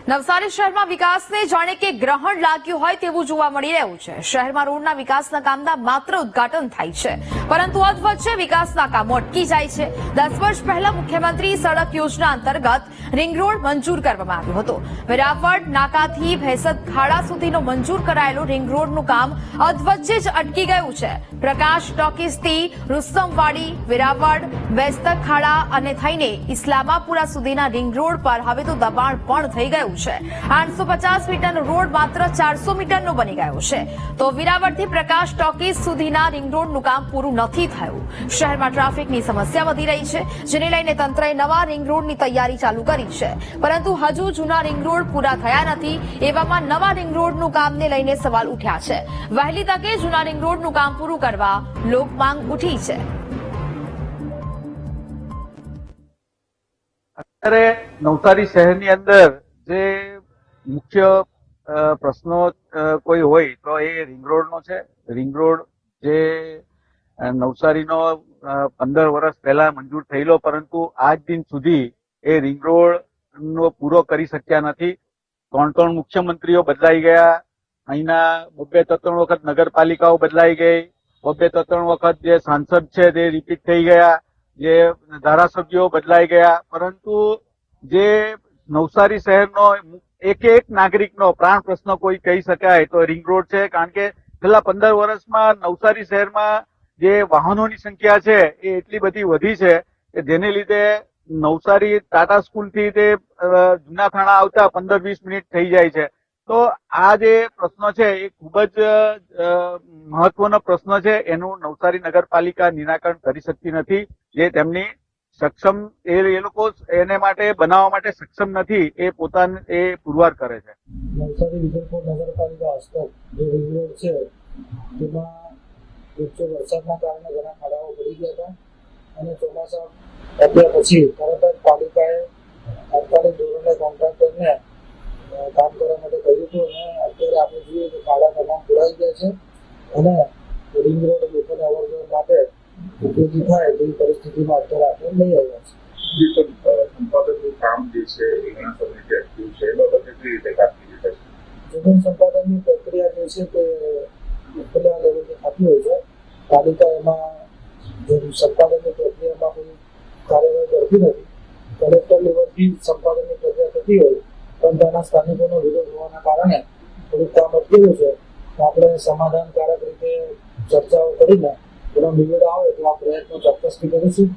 નવસારી શહેરમાં વિકાસને જાણે કે ગ્રહણ લાગ્યું હોય તેવું જોવા મળી રહ્યું છે। શહેરમાં રોડના વિકાસના કામના માત્ર ઉદ્ઘાટન થાય છે, પરંતુ અધવચ્ચે વિકાસના કામો અટકી જાય છે। 10 વર્ષ પહેલા મુખ્યમંત્રી સડક યોજના અંતર્ગત રિંગ રોડ મંજૂર કરવામાં આવ્યો હતો। વેરાવળ નાકાથી ભેંસદ ખાડા સુધીનો મંજૂર કરાયેલો રિંગ રોડનું કામ અધવચ્ચે જ અટકી ગયું છે। પ્રકાશ ટોકીસથી રુસ્તમવાડી, વેરાવળ, બેસ્તક ખાડા અને થઈને ઇસ્લામાપુરા સુધીના રિંગ રોડ પર હવે તો દબાણ પણ થઈ ગયું છે। 850 મીટરનો રોડ માત્ર 400 મીટરનો બની ગયો છે, તો વેરાવળથી પ્રકાશ ટોકીસ સુધીના રિંગ રોડનું કામ પૂરું નથી થયું। શહેરમાં ટ્રાફિકની સમસ્યા વધી રહી છે, જેને લઈને તંત્રએ નવા રિંગ રોડની તૈયારી ચાલુ કરી છે, પરંતુ હજુ જૂના રિંગ રોડ પૂરા થયા નથી। એવામાં નવા રિંગ રોડનું કામને લઈને સવાલ ઉઠ્યા છે। વહેલી તકે જૂના રિંગ રોડનું કામ પૂરું કરવા લોક માંગ ઉઠી છે। અત્યારે નવસારી શહેરની અંદર જે મુખ્ય પ્રશ્નો કોઈ હોય તો એ રિંગ રોડનો છે। રિંગ રોડ જે નવસારીનો 15 વર્ષ પહેલા મંજૂર થયેલો, પરંતુ આજ દિન સુધી એ રિંગ રોડનો પૂરો કરી શક્યા નથી। 3 મુખ્યમંત્રીઓ બદલાઈ ગયા, અહીંના 2-3 વખત નગરપાલિકાઓ બદલાઈ ગઈ, 2-3 વખત જે સાંસદ છે તે રિપીટ થઈ ગયા, જે ધારાસભ્યો બદલાઈ ગયા, પરંતુ જે નવસારી શહેરનો એક નાગરિકનો પ્રાણ પ્રશ્ન કોઈ કહી શકાય તો રિંગ રોડ છે। કારણ કે છેલ્લા 15 વર્ષમાં નવસારી શહેરમાં જે વાહનોની સંખ્યા છે એ એટલી બધી વધી છે કે જેને લીધે નવસારી ટાટા સ્કૂલથી તે જૂના થાણા આવતા 15-20 મિનિટ થઈ જાય છે। તો આ જે પ્રશ્નો છે એ ખૂબ જ મહત્વનો પ્રશ્ન છે। એનું નવસારી નગરપાલિકા નિરાકરણ કરી શકતી નથી, જે તેમની સક્ષમ એ લોકો એને માટે બનાવવા માટે સક્ષમ નથી, એ પોતાને એ પુરવાર કરે છે। નવસારી વિજયપુર નગરપાલિકા હસ્તક જે રિંગ રોડ છે તેમાં વચ્ચે વરસાદના કારણે ઘણા ખાડાઓ પડી ગયા હતા અને ચોમાસા પત્યા પછી તરત જ પાલિકાએ તાત્કાલિક ધોરણે કોન્ટ્રાક્ટરને કામ કરવા માટે કહ્યું હતું અને અત્યારે આપણે જોઈએ કે ખાડા તમામ પુરાઈ ગયા છે અને રિંગ રોડ લોકોને અવરજવર માટે ઉપયોગી થાય તેવી પરિસ્થિતિમાં અત્યારે આપણે લઈ આવ્યા છીએ। સંપાદનનું કામ જે છે એ ઘણા સમયથી અટક્યું છે, એ બાબતે કેવી રીતે કામગીરી થશે? જમીન સંપાદનની પ્રક્રિયા જે છે તે ઉપલા લેવલની થતી હોય છે। પાલિકા એમાં સંપાદનની પ્રક્રિયામાં કોઈ કાર્યવાહી કરતી નથી। કલેક્ટર લેવલથી સંપાદનની પ્રક્રિયા થતી હોય પણ તેના સ્થાનિકોનો વિરોધ હોવાના કારણે થોડુંક કામ અટકેલું છે। તો આપણે સમાધાનકારક રીતે ચર્ચાઓ કરીને એનો નિવેડો આવે તો આ પ્રયત્નો ચોક્કસથી કરીશું।